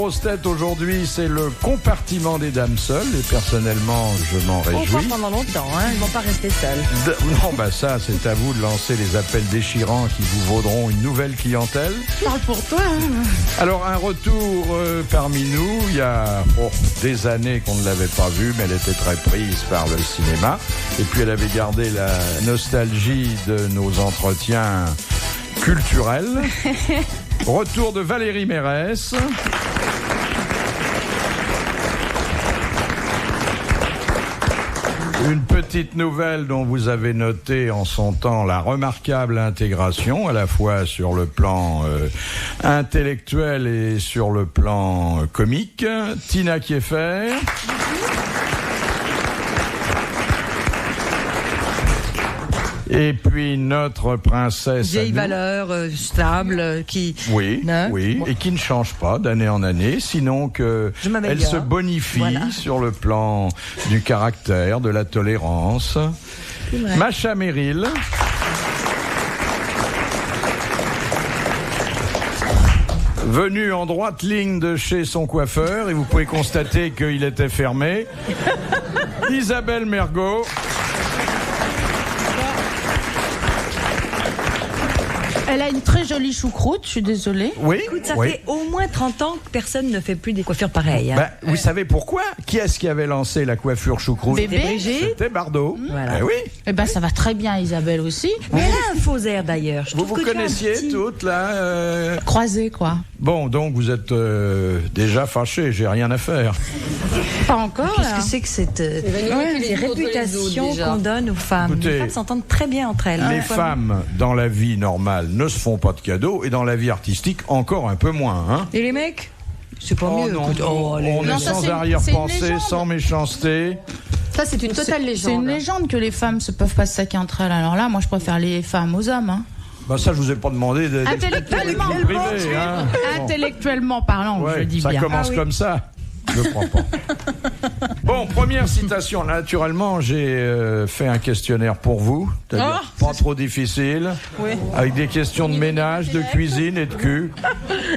grosses têtes aujourd'hui, c'est le compartiment des dames seules. Et personnellement, je m'en réjouis. Pas pendant longtemps, hein, ils vont pas rester seuls. Non, ça, c'est à vous de lancer les appels déchirants qui vous vaudront une nouvelle clientèle. Parle pour toi. Hein. Alors, un retour parmi nous. Il y a des années qu'on ne l'avait pas vue, mais elle était très prise par le cinéma. Et puis, elle avait gardé la nostalgie de nos entretiens culturels. Retour de Valérie Mérès. Une petite nouvelle dont vous avez noté en son temps la remarquable intégration, à la fois sur le plan intellectuel et sur le plan comique. Tina Kieffer. Et puis notre princesse. Vieille valeur, stable, qui. Oui, et qui ne change pas d'année en année, sinon que elle se bonifie sur le plan du caractère, de la tolérance. Macha Merrill. Venu en droite ligne de chez son coiffeur, et vous pouvez constater qu'il était fermé. Isabelle Mergo. Elle a une très jolie choucroute, je suis désolée. Oui. Écoute, ça fait au moins 30 ans que personne ne fait plus des coiffures pareilles. Hein. Vous savez pourquoi? Qui est-ce qui avait lancé la coiffure choucroute? Bébé. C'était Bardot. Voilà. Eh oui. Eh ben, ça va très bien, Isabelle aussi. Mais elle a un faux air d'ailleurs. Vous connaissiez toutes là Croisée, quoi. Bon, donc vous êtes déjà fâchés, j'ai rien à faire. Pas encore, Qu'est-ce que c'est que cette réputation qu'on donne aux femmes? Écoutez, les femmes s'entendent très bien entre elles. Les femmes, dans la vie normale, ne se font pas de cadeaux, et dans la vie artistique, encore un peu moins. Hein. Et les mecs? C'est pas mieux. Non, écoute, on est sans arrière-pensée, sans méchanceté. Ça, c'est une totale légende. C'est une légende que les femmes se peuvent pas se saquer entre elles. Alors là, moi, je préfère les femmes aux hommes. Hein. Ça, je vous ai pas demandé Intellectuellement, privé, hein. Intellectuellement parlant, je dis ça bien. commence comme ça. Je crois pas. Bon, première citation. Naturellement, j'ai fait un questionnaire pour vous. C'est-à-dire pas trop difficile. Oui. Avec des questions de ménage, de cuisine et de cul.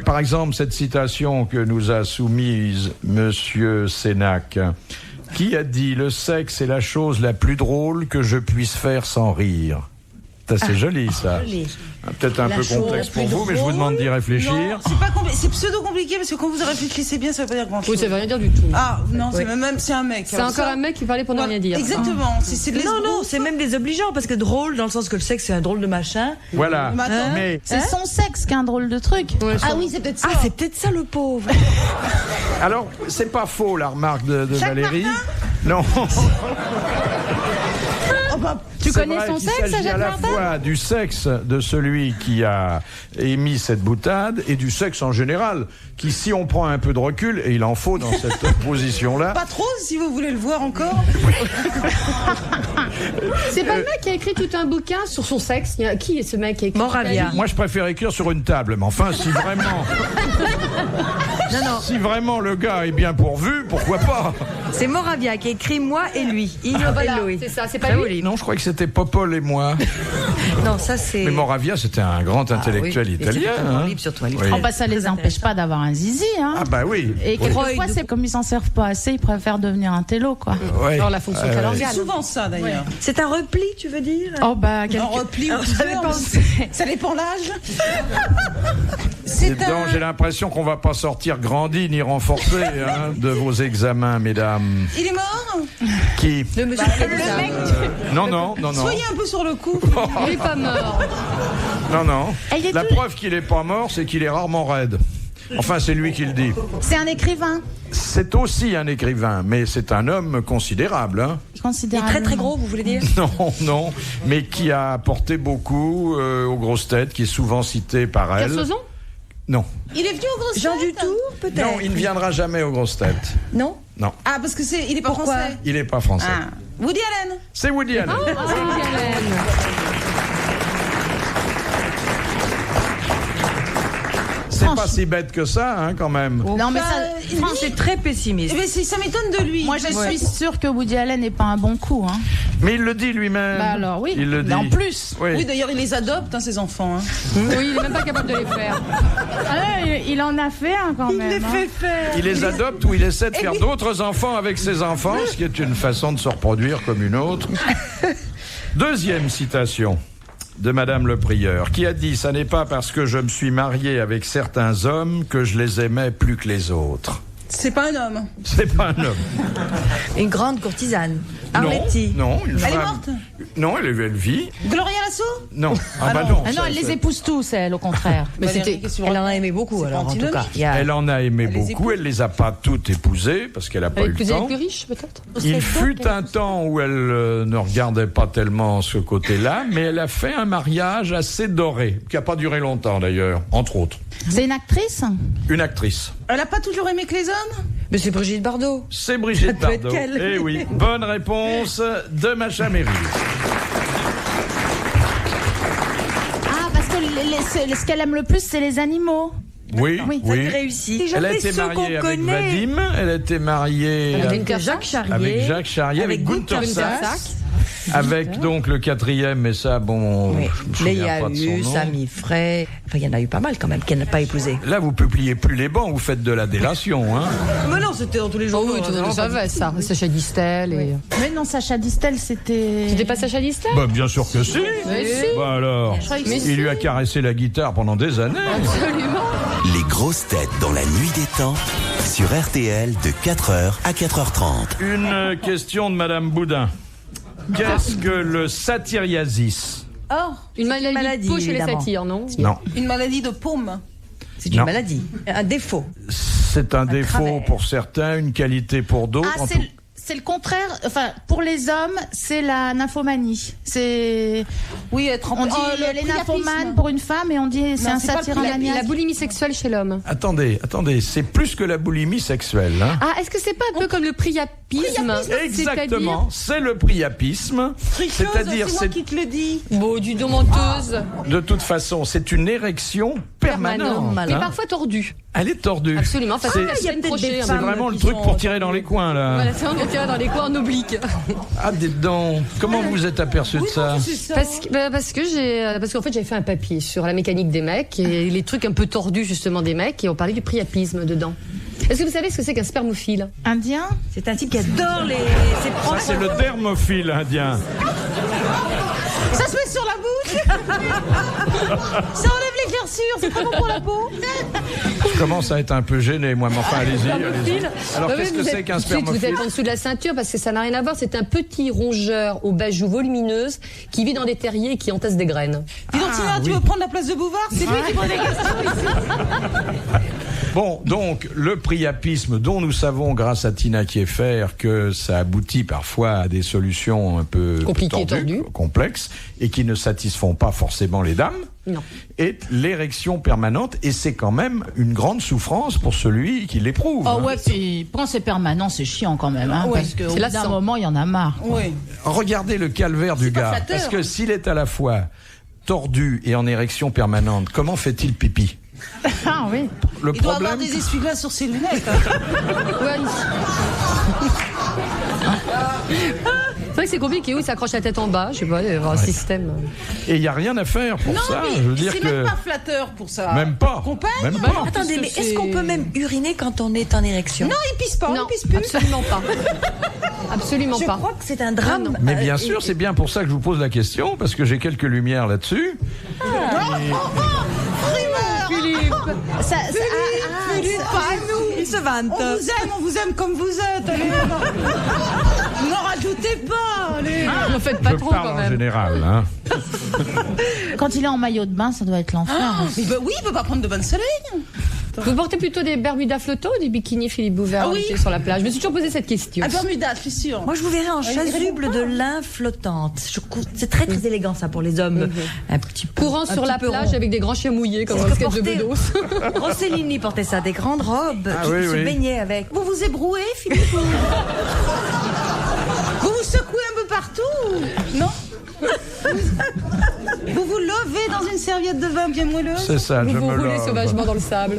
Par exemple, cette citation que nous a soumise Monsieur Sénac. Qui a dit « Le sexe est la chose la plus drôle que je puisse faire sans rire ». C'est joli, ça. Joli. Peut-être un peu complexe pour vous, mais je vous demande d'y réfléchir. Non, c'est pseudo-compliqué, parce que quand vous réfléchissez bien, ça veut pas dire grand-chose. Oui, ça veut rien dire du tout. Ah, non, c'est un mec. C'est encore un mec qui parlait pour ne rien dire. Exactement. C'est de Non, c'est même désobligeant, parce que drôle, dans le sens que le sexe, c'est un drôle de machin. Voilà. Mais c'est son sexe qui est un drôle de truc. Ouais, oui, c'est peut-être ça. Ah, c'est peut-être ça, le pauvre. alors, c'est pas faux, la remarque de Valérie. Non. Tu connais vrai son qu'il sexe, s'agit Jacques à la Martin? fois du sexe de celui qui a émis cette boutade et du sexe en général, qui, si on prend un peu de recul, et il en faut dans cette position-là... Pas trop, si vous voulez le voir encore. C'est pas le mec qui a écrit tout un bouquin sur son sexe. Qui est ce mec qui a écrit Moravia. Moi, je préfère écrire sur une table, mais enfin, si vraiment... Non. Si vraiment le gars est bien pourvu, pourquoi pas? C'est Moravia qui a écrit Moi et lui. Voilà, c'est ça, c'est pas lui. Non, je crois que c'était Popol et moi. Non, ça c'est... Mais Moravia, c'était un grand intellectuel italien. Hein. Libre, surtout, Oui. Ça les empêche pas d'avoir un zizi. Hein. Ah bah oui. Et quelquefois, c'est comme ils s'en servent pas assez, ils préfèrent devenir un télo, quoi. Ouais. Alors la fonction calorgale. C'est souvent ça, d'ailleurs. C'est un repli, tu veux dire? Oh bah, Un repli ou ça dépend. Ça dépend l'âge. Donc, j'ai l'impression qu'on va pas sortir grandi ni renforcé de vos examens, mesdames. Il est mort? Qui? Le monsieur Non. Soyez un peu sur le coup. Il est pas mort. Non. La preuve qu'il est pas mort, c'est qu'il est rarement raide. Enfin, c'est lui qui le dit. C'est un écrivain. C'est aussi un écrivain, mais c'est un homme considérable. Hein. Il est très très gros, vous voulez dire? Non, mais qui a apporté beaucoup aux grosses têtes, qui est souvent cité par elle. Kersozon? Non. Il est venu aux grosses têtes? Jean Dutour, peut-être? Non, il ne viendra jamais aux grosses têtes. Non? Non. Ah, parce que il est pas Pourquoi? français. Il n'est pas français. Ah. Woody Allen. C'est Woody Allen. C'est pas si bête que ça, quand même. Non, mais C'est très pessimiste. Mais ça m'étonne de lui. moi, je suis sûre que Woody Allen n'est pas un bon coup. Hein. Mais il le dit lui-même. Bah alors oui. Il le dit. Mais en plus. Oui. Oui, d'ailleurs, il les adopte, ces enfants. Oui, il est même pas capable de les faire. Il en a fait un quand même. Il les fait faire. Il les adopte ou il essaie de faire d'autres enfants avec ses enfants, ce qui est une façon de se reproduire comme une autre. Deuxième citation de Madame le Prieur, qui a dit « Ça n'est pas parce que je me suis marié avec certains hommes que je les aimais plus que les autres. » C'est pas un homme. C'est pas un homme. Une grande courtisane. Non, Arletty. non, une Elle femme. est morte. Non, elle vit. Gloria Lasso. Non. Ah bah non. non. Ah non, ça, elle les c'est- épouse tous, elle, au contraire. Mais Valérie, qu'est-ce que tu elle en a racontes? aimé beaucoup, C'est alors, pas en tout cas. antinomique. Il y a- Elle en a aimé les beaucoup. Elle les a pas toutes épousées parce qu'elle a pas eu le temps. plus riches, peut-être. Il fut un temps où elle ne regardait pas tellement ce côté-là, mais elle a fait un mariage assez doré, qui n'a pas duré longtemps d'ailleurs, entre autres. C'est une actrice? Une actrice. Elle a pas toujours aimé que les hommes. Mais c'est Brigitte Bardot. C'est Brigitte peut être Bardot. qu'elle. Eh oui, bonne réponse de Macha Meryl. Ah, parce que ce qu'elle aime le plus, c'est les animaux. Oui, Oui, oui. réussi. Elle a été mariée avec Vadim, elle a été mariée Avec Jacques Charrier. avec Jacques Charrier, avec Gunther Sachs, avec donc le quatrième, mais ça, bon, Oui. je me Mais il y souviens a pas de son eu nom. Samy Frey. Enfin, il y en a eu pas mal quand même qu'elle n'a pas épousé. Là, vous publiez plus les bancs, vous faites de la délation, hein. Mais non, c'était dans tous les jours. Oh oui, tout le monde le savait, ça. Sacha Distel et... Mais non, Sacha Distel, c'était... C'était pas Sacha Distel? Bah, bien sûr que si. Mais si. Bah alors, il lui a caressé la guitare pendant des années. Absolument. Les grosses têtes dans la nuit des temps sur RTL de 4h à 4h30. Une question de Madame Boudin. Qu'est-ce que le satyriasis? Oh, Une maladie de peau chez les évidemment. satyres, non? Non, une maladie de paume. C'est une Non. maladie. Un défaut. c'est un défaut travers. pour certains, une qualité pour d'autres. Ah, En c'est tout- c'est le contraire. Enfin, pour les hommes, c'est la nymphomanie. C'est... Oui, être On dit le les priapisme. nymphomanes pour une femme et on dit c'est un c'est pas le La satyromaniaque. boulimie sexuelle chez l'homme. Attendez, c'est plus que la boulimie sexuelle. Hein. Ah, est-ce que c'est pas un peu comme le priapisme? Exactement, c'est le priapisme. Tricheuse, C'est-à-dire, c'est moi qui te le dis. Bon, du don menteuse. de toute façon, c'est une érection permanente. Mais hein. parfois tordue. Elle est tordue. Absolument. Enfin, C'est- c'est il y a une peut-être crochet. des hein. C'est vraiment le truc pour tirer dans les coins, là. Voilà, c'est on tire dans les coins en oblique. Ah, dites donc, comment vous vous êtes aperçu de ça? Parce qu'en fait, j'avais fait un papier sur la mécanique des mecs et les trucs un peu tordus, justement, des mecs, et on parlait du priapisme dedans. Est-ce que vous savez ce que c'est qu'un spermophile? Indien? C'est un type qui adore ses Ça, proches. c'est le dermophile indien. Ça se met sur la bouche. Ça enlève l'éclaircure. C'est très bon pour la peau. Je commence à être un peu gêné, moi, mais enfin, allez-y. Alors, Bah qu'est-ce oui, que vous c'est êtes- qu'un tout de suite, spermophile? Vous êtes en dessous de la ceinture parce que ça n'a rien à voir. C'est un petit rongeur aux bajoux volumineuses qui vit dans des terriers et qui entasse des graines. Dis donc, Tina, tu veux prendre la place de Bouvard? C'est lui qui prend les questions. Bon, donc, le priapisme, dont nous savons, grâce à Tina Kieffer, que ça aboutit parfois à des solutions un peu Compliquées, tordues, tordues. complexes, et qui ne satisfont pas forcément les dames, Non. est l'érection permanente, et c'est quand même une grande souffrance pour celui qui l'éprouve. Oh hein. ouais, puis quand c'est permanent, c'est chiant quand même. Hein, Ouais, parce qu'au c'est bout d'un lassant. moment, il y en a marre. Oui. Regardez le calvaire du pas gars, flatteur. parce que s'il est à la fois tordu et en érection permanente, comment fait-il pipi? Ah oui. Le Il doit problème, avoir des essuie-glaces sur ses lunettes. Ouais. C'est vrai que c'est compliqué. Oui, il s'accroche la tête en bas. Je sais pas, il va y avoir un système. et il n'y a rien à faire pour ça. mais Je veux dire c'est que même pas flatteur pour ça. même pas, Compagne, même bah pas. non. Attendez, mais Parce que est-ce qu'on c'est- peut même uriner quand on est en érection? Non, il pisse pas, Non, il pisse plus. absolument pas. Absolument Je pas. crois que c'est un drame. Mais bien sûr, c'est bien pour ça que je vous pose la question, parce que j'ai quelques lumières là-dessus. Ça, Philippe, pas à nous. Il se vante. On vous aime comme vous êtes. Allez, n'en rajoutez pas. Allez. Ne faites pas Je trop parle quand en même. général. Hein. quand il est en maillot de bain, ça doit être l'enfer. Mais bah oui, il peut pas prendre de bain de soleil. Vous portez plutôt des Bermudas flottants ou des bikinis Philippe Bouvard Ah oui. sur la plage? Je me suis toujours posé cette question. À Bermuda, je suis sûre. Moi, je vous verrais en il chasuble répond de pas. lin flottante. C'est très très élégant ça pour les hommes. Un petit peu Courant un sur petit la peu plage rond. avec des grands chiens mouillés comme C'est un ce que sketch de portait- Bedos. Rossellini portait ça, des grandes robes Ah qui oui, se oui. baignaient avec. Vous vous ébrouez, Philippe. Vous vous secouez un peu partout. Non. Vous vous levez dans une serviette de bain bien moelleuse. C'est ça, Vous je vous me roulez love. sauvagement dans le sable.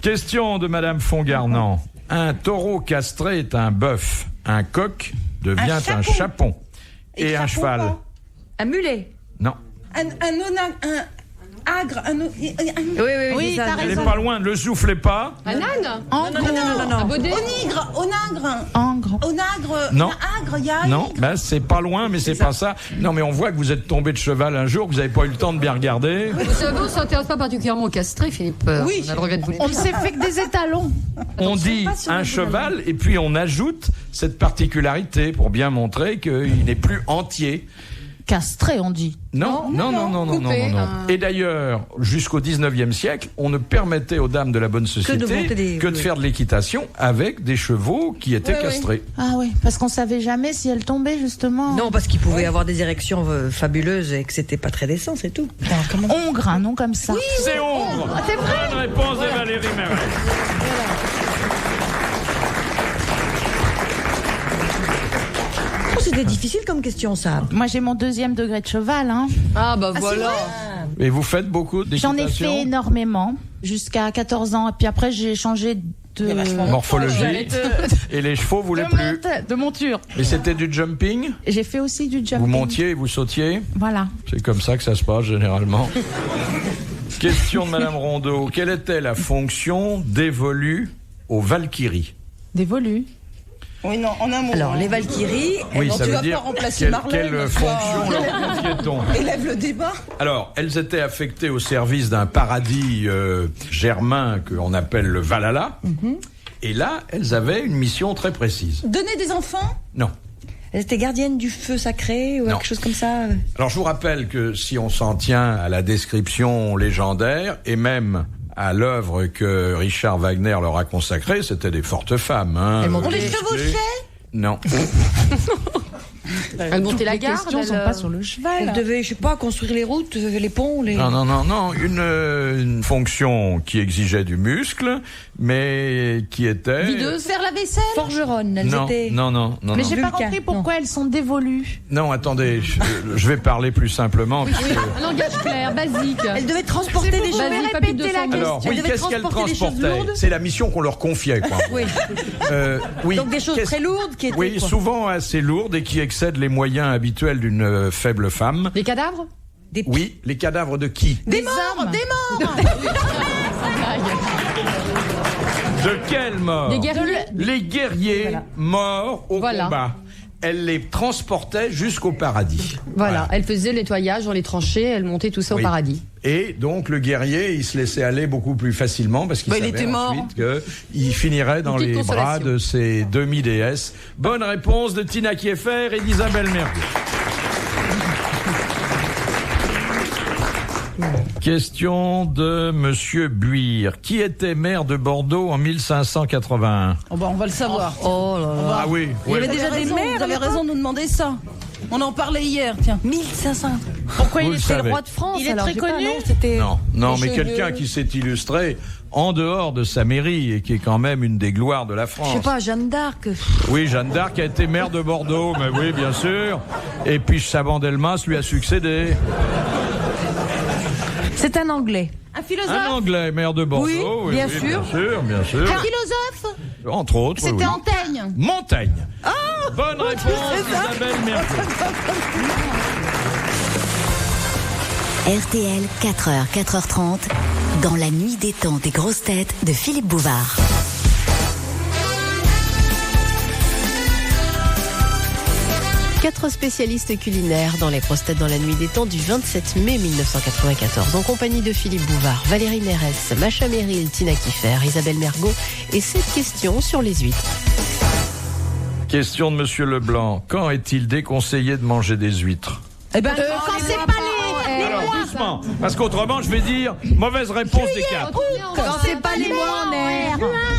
Question de Madame Fongarnant. Un taureau castré est un bœuf. Un coq devient un chapon. Et un cheval. Un mulet. Non. Un agre, Oui, t'as Elle raison. n'est pas loin, ne le soufflez pas. Un âne Angre. Un baudet Angre. Non. il y a Non, ben, c'est pas loin, mais c'est pas ça. Non, mais on voit que vous êtes tombé de cheval un jour, que vous n'avez pas eu le temps de bien regarder. Vous savez, on ne s'intéresse pas particulièrement au castré, Philippe. Oui. On a le regret de vous le On dire. ne s'est fait que des étalons. On dit un cheval, et puis on ajoute cette particularité pour bien montrer qu'il n'est plus entier. Castré, on dit. Non. coupé, Et d'ailleurs, jusqu'au 19e siècle, on ne permettait aux dames de la bonne société que de faire de l'équitation avec des chevaux qui étaient castrés. Ah oui, parce qu'on savait jamais si elle tombait, justement. Non, parce qu'il pouvait avoir des érections fabuleuses et que c'était pas très décent, c'est tout. Ongre, un nom comme ça. C'est Ongre. C'est vrai. Bonne réponse de Valérie Mérès. Oh, c'était difficile comme question, ça. Moi, j'ai mon 2e degré de cheval. Hein. Ah, bah voilà. Et vous faites beaucoup d'équitation? J'en ai fait énormément, jusqu'à 14 ans. Et puis après, j'ai changé de Morphologie. Et les chevaux, vous voulez plus? de monture. Et c'était du jumping? J'ai fait aussi du jumping. Vous montiez et vous sautiez? Voilà. C'est comme ça que ça se passe généralement. Question de Madame Rondeau. Quelle était la fonction dévolue aux Valkyries? Dévolu. Oui, non, en un mot. Alors, les Valkyries, Oui, non, ça tu veut vas dire pas remplacer Marlène, quelle fonction leur confiait-on? Élève le débat. Alors, elles étaient affectées au service d'un paradis germain qu'on appelle le Valhalla. Et là, elles avaient une mission très précise. Donner des enfants? Non. elles étaient gardiennes du feu sacré ou Non. quelque chose comme ça. Alors, je vous rappelle que si on s'en tient à la description légendaire et même à l'œuvre que Richard Wagner leur a consacrée, c'était des fortes femmes. Hein. On les chevauchait? Non. Elle montait la garde. Les questions sont pas sur le cheval. Elle devait, je sais pas, construire les routes, les ponts, les... Non. Une fonction qui exigeait du muscle, mais qui était... Videuse. Faire la vaisselle? Forgeronnes, elles Non, étaient... non. Mais j'ai pas Vulcain, compris pourquoi elles sont dévolues. Non, attendez, je vais parler plus simplement. puisque- Un langage clair, basique. Elles devaient transporter des choses. Vas-y, papy de sang. Alors, Elles oui, devaient qu'est-ce qu'elles transporter des choses transportaient? lourdes. C'est la mission qu'on leur confiait, quoi. Oui. Oui. Donc des choses très lourdes qui étaient... Oui, quoi. souvent assez lourdes et qui excèdent les moyens habituels d'une faible femme. Des cadavres? Oui, les cadavres de qui? Des morts! De quels morts? Des guerriers? Les guerriers morts au Voilà. combat. Elle les transportait jusqu'au paradis. Voilà. Elle faisait le nettoyage dans les tranchées, elle montait tout ça Oui. au paradis. Et donc le guerrier, il se laissait aller beaucoup plus facilement parce qu'il Bah, il savait était mort. ensuite qu'il finirait dans Une les petite bras consolation. de ses demi-déesses. Bonne réponse de Tina Kieffer et d'Isabelle Mergo. Question de Monsieur Buire. Qui était maire de Bordeaux en 1581? Oh bah on va le savoir. Oh là là. Ah oui. Il y oui. avait déjà des maires, Vous avez raison de nous demander ça. On en parlait hier, tiens. 1500. Pourquoi Vous il le était savez. Roi de France, Il est alors, très j'ai pas, connu. non, c'était... Non, Les mais cheveux. quelqu'un qui s'est illustré en dehors de sa mairie et qui est quand même une des gloires de la Je sais France. pas, Jeanne d'Arc. Oui, Jeanne d'Arc a été maire de Bordeaux, mais oui, bien sûr. Et puis Chaban-Delmas lui a succédé. C'est un Anglais. Un philosophe? Un Anglais, maire de Bordeaux. Oui, bien sûr. Bien sûr. Un philosophe? Entre autres, C'était oui. Montaigne. Montaigne. Bonne réponse d'Isabelle Mergo. RTL, 4h, 4h30, dans la nuit des temps des grosses têtes de Philippe Bouvard. Quatre spécialistes culinaires dans les grosses têtes dans la nuit des temps du 27 mai 1994, en compagnie de Philippe Bouvard, Valérie Mérès, Macha Merrill, Tina Kieffer, Isabelle Mergo, et cette question sur les huîtres. Question de Monsieur Leblanc. Quand est-il déconseillé de manger des huîtres? Eh ben, quand c'est pas les Alors, mois. doucement, parce qu'autrement, je vais dire mauvaise réponse des quatre. Quand c'est pas les mois en air.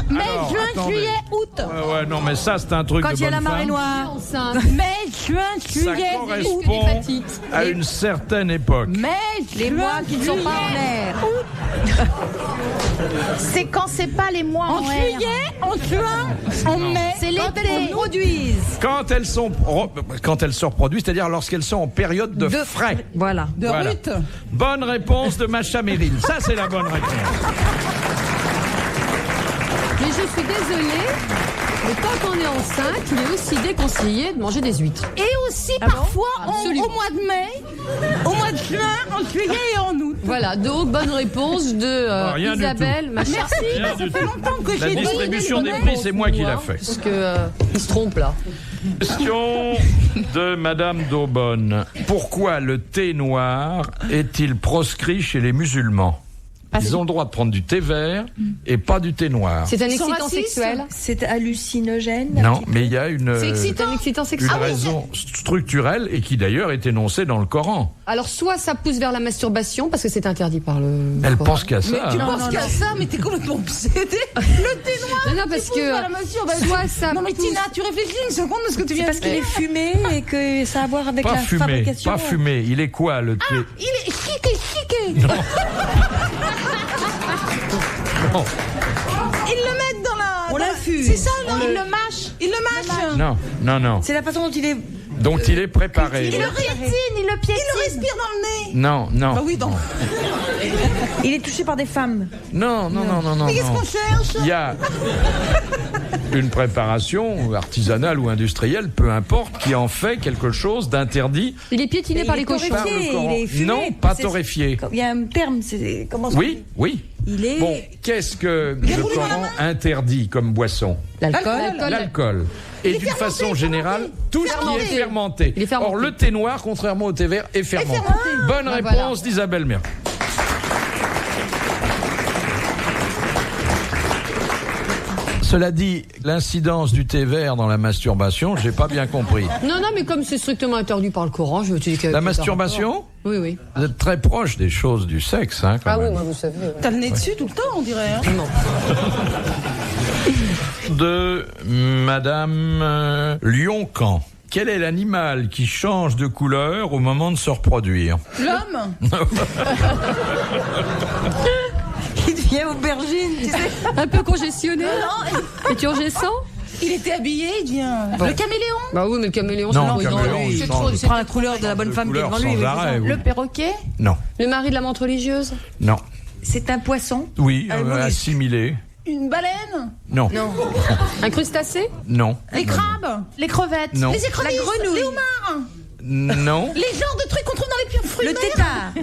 Mai, Alors, juin, attendez. juillet, août. Ouais, non, mais ça, c'est un truc Quand de il y a la bonne marée femme. noire. Enceinte. Mai, juin, Ça juillet, août. correspond à une certaine époque. Mai, Les juin, mois qui ne sont pas en juillet. l'air. C'est quand c'est pas les mois En en air. juillet, en juin, en mai. C'est quand l'été. elles se produisent. Quand elles se reproduisent, c'est-à-dire lorsqu'elles sont en période de frais. Voilà. De Voilà. Ruth. Bonne réponse de Macha Merrill. Ça, c'est la bonne réponse. Mais je suis désolée. Mais quand on est enceinte, il est aussi déconseillé de manger des huîtres. Et aussi, parfois, Absolument. au mois de mai, au mois de juin, en juillet et en août. Voilà, donc bonne réponse de Rien du Isabelle. Merci, Rien ça du fait tout. longtemps que La j'ai dit. distribution des prix, c'est moi qui l'a fait. Parce que il se trompe là. Question de Madame Daubonne. Pourquoi le thé noir est-il proscrit chez les musulmans ? Ils ont le droit de prendre du thé vert et pas du thé noir. C'est un Ils sont excitant racistes. sexuel. C'est hallucinogène. Non, mais il y a une, C'est excitant. Un excitant une sexuel. raison structurelle et qui d'ailleurs est énoncée dans le Coran. Alors soit ça pousse vers la masturbation parce que c'est interdit par le. Elle Coran. pense qu'à ça. Tu penses qu'à ça, mais t'es complètement obsédé. Le thé noir. Non, parce que soit ça Non mais pousse- Tina, tu réfléchis une seconde de ce que tu C'est viens parce de qu'il dire. est fumé et que ça a à voir avec Pas la fumé, fabrication. pas fumé. Il est quoi le thé? Il est chiqué. Non. Ils le mettent dans la. On l'infuse. C'est ça, non? Ils le mâchent. Ils le mâchent. Non, non, non. C'est la façon dont il est. Donc il est préparé. Il le piétine, il le respire dans le nez. Non, non. Bah oui, donc. Il est touché par des femmes. Non, non, non, non, non. Mais qu'est-ce non. qu'on cherche? Il y a une préparation artisanale ou industrielle, peu importe, qui en fait quelque chose d'interdit. Il est piétiné Mais par il les est cochons. Par le Coran. il est fumé. Non, pas C'est- torréfié. Il y a un terme, c'est comment ça Oui, oui. Il est Bon, qu'est-ce que le Coran interdit comme boisson? L'alcool. Et d'une façon générale, tout ce qui est fermenté. Il est fermenté. Or, le thé noir, contrairement au thé vert, est fermenté. Bonne Ah, réponse voilà. d'Isabelle Mergo. Cela dit, l'incidence du thé vert dans la masturbation, j'ai pas bien compris. Non, non, mais comme c'est strictement interdit par le Coran, je veux te dire que. La masturbation? Oui, oui. Vous êtes très proche des choses du sexe, hein, quand Ah oui, même. moi, vous savez. ouais. T'as le nez dessus tout le temps, on dirait. Hein. Non. De Madame Lioncan. Quel est l'animal qui change de couleur au moment de se reproduire? L'homme. Il devient aubergine, tu sais. Un peu congestionné. Et tu sens? Il était habillé, il devient. Le caméléon. Bah oui, mais le caméléon, Non, c'est le trop caméléon, lui. il C'est change. trop. Il c'est prend la trop couleur de la bonne femme qui est Couleur devant lui. sans oui, arrêt, c'est ça. oui. Le perroquet. Non, Le mari de la menthe religieuse. non. C'est un poisson. Oui, Un mollusque. assimilé. Une baleine. Non, Un crustacé. non, Les crabes. Les crevettes. non, Les écrevisses. La grenouille. Les homards. non, Les genres de trucs qu'on trouve dans les fruits Le de mer. tétard.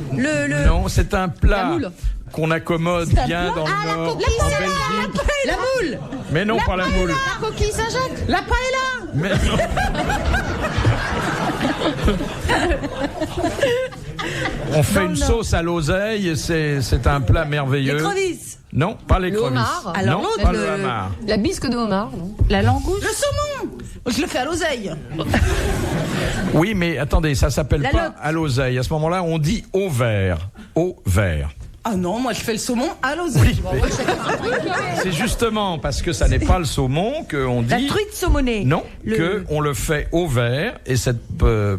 Le. non. C'est un La plat moule. qu'on accommode C'est un bien plat. dans Ah, la le Nord, coquille en Saint-Jacques. Belgique. La moule. Mais non, pas la moule. La coquille Saint-Jacques. La paella. Mais non. On fait une sauce à l'oseille et c'est un plat merveilleux. L'écrevisse. Non, pas l'écrevis. homard. Alors Non, l'autre, pas le le- homard. La bisque de homard. Non. La langouste. Le saumon. Je le fais à l'oseille. Oui, mais attendez, ça s'appelle La pas lotte. à l'oseille. À ce moment-là, on dit au vert. Au vert. Ah non, moi je fais le saumon à l'oseille. C'est justement parce que ça n'est pas le saumon qu'on La dit truite saumonée. non, Le- que on le fait au vert et cette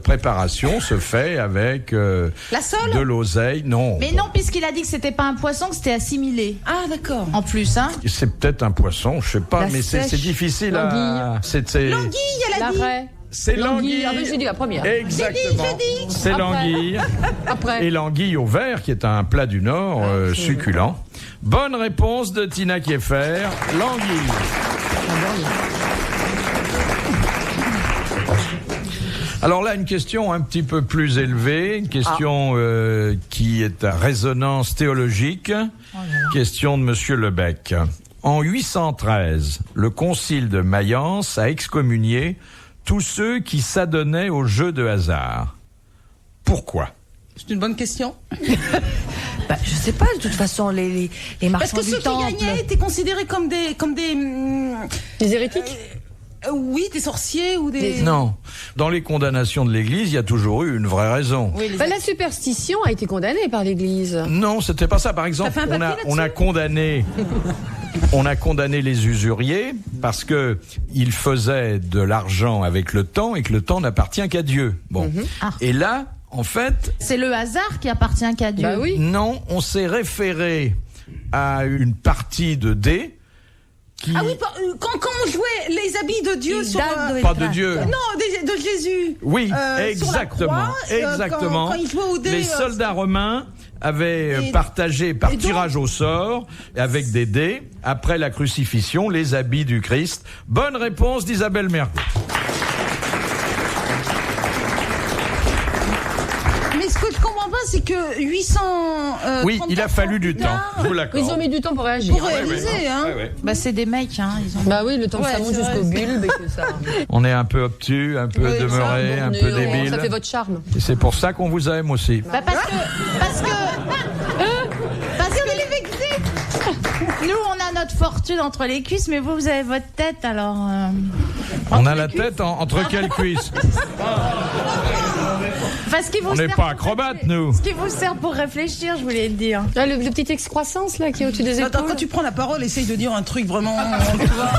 préparation se fait avec La sole. de l'oseille. Non, Mais non, puisqu'il a dit que c'était pas un poisson, que c'était assimilé. Ah d'accord. En plus, hein. c'est peut-être un poisson, je sais pas, La mais c'est sèche. difficile à. L'anguille. C'est L'anguille, elle a dit. L'arrêt. c'est l'anguille. Ah ben j'ai dit la première. Exactement. J'ai dit. C'est Après. l'anguille. Après. Et l'anguille au vert, qui est un plat du Nord succulent. Bonne réponse de Tina Kieffer, l'anguille. Alors là, une question un petit peu plus élevée, une question qui est à résonance théologique, question de Monsieur Lebec. En 813, le concile de Mayence a excommunié tous ceux qui s'adonnaient aux jeux de hasard. Pourquoi ? C'est une bonne question. Bah, je sais pas, de toute façon, les Parce marchands que du ceux qui temple. gagnaient étaient considérés comme des Les hérétiques. oui, des sorciers ou des. Non. Dans les condamnations de l'Église, il y a toujours eu une vraie raison. Oui, les- Bah, la superstition a été condamnée par l'Église. Non, c'était pas ça. Par exemple, T'as fait un papier on a condamné les usuriers parce que ils faisaient de l'argent avec le temps et que le temps n'appartient qu'à Dieu. Bon. Ah. Et là, en fait, C'est le hasard qui appartient qu'à Dieu. Bah oui. non, on s'est référé à une partie de dés qui... Ah oui, quand on jouait les habits de Dieu Il sur. date de Pas de Dieu. Non, de Jésus. Oui, sur la exactement, croix, exactement. quand il jouait au dé, les soldats romains avait partagé par tirage au sort, avec des dés, après la crucifixion, les habits du Christ. Bonne réponse d'Isabelle Mergo. Mais ce que je comprends pas, c'est que 800. Oui, il a fallu du temps. Je vous l'accorde. Ils ont mis du temps pour réagir. Pour réaliser, hein. Bah, c'est des mecs, hein. Ils ont... Bah oui, le temps que ça monte jusqu'au bulbe et que ça. On est un peu obtus, un peu demeuré, un peu débile. Ça fait votre charme. Et c'est pour ça qu'on vous aime aussi. Bah, parce que les vexés. Nous, on a notre fortune entre les cuisses, mais vous avez votre tête, alors. On a la tête entre quelles cuisses? Parce qu'il vous On n'est sert pas pour acrobates, nous. Ce qui vous sert pour réfléchir, je voulais le dire. Ah, le petit excroissance là qui est au-dessus des épaules. Attends, quand tu prends la parole, essaye de dire un truc vraiment. Tu vois.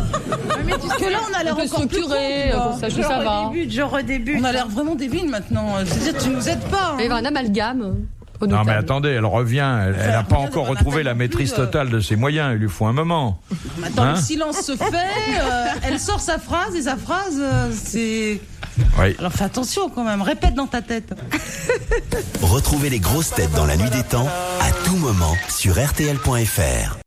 Mais parce que là, on a l'air encore structuré, ça va. Je redébute. On a l'air vraiment débile maintenant. C'est-à-dire, tu nous aides pas. Il y avait un amalgame. Non mais attendez, elle revient, elle n'a pas encore retrouvé la maîtrise totale de ses moyens, il lui faut un moment. Attends, le silence se fait, elle sort sa phrase et sa phrase, c'est... Oui. Alors fais attention quand même, répète dans ta tête. Retrouvez les grosses têtes dans la nuit des temps à tout moment sur RTL.fr.